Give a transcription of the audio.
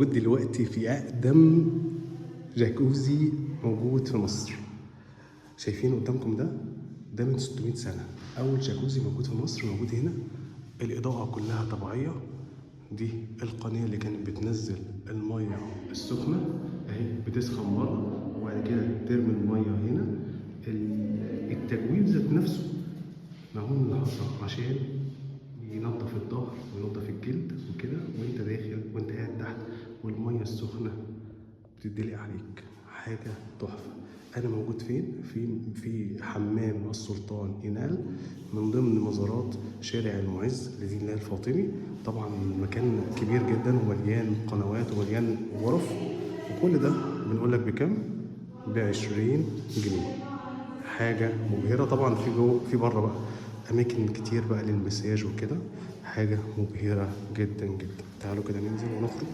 موجود دلوقتي في أقدم جاكوزي موجود في مصر. شايفين قدامكم ده من 600 سنة. أول جاكوزي موجود في مصر موجود هنا. الإضاءة كلها طبيعية. دي القناة اللي كانت بتنزل المية السخنة أهي بتسخن بره وبعد كده ترمي المية هنا. التجويف ذات نفسه معمول من الحصى عشان ينظف الظهر وينظف الجلد وكده وانت داخل وانت قاعد تحت والميه السخنه بتدلق عليك. حاجه تحفه. انا موجود فين؟ في حمام السلطان إينال من ضمن مزارات شارع المعز لدين الله الفاطمي. طبعا المكان كبير جدا ومليان قنوات ومليان غرف، وكل ده بنقول لك بكام؟ ب20 جنيه. حاجه مبهره. طبعا في جوه في بره بقى اماكن كتير بقى للمساج وكده. حاجه مبهره جدا جدا. تعالوا كده ننزل ونخرج.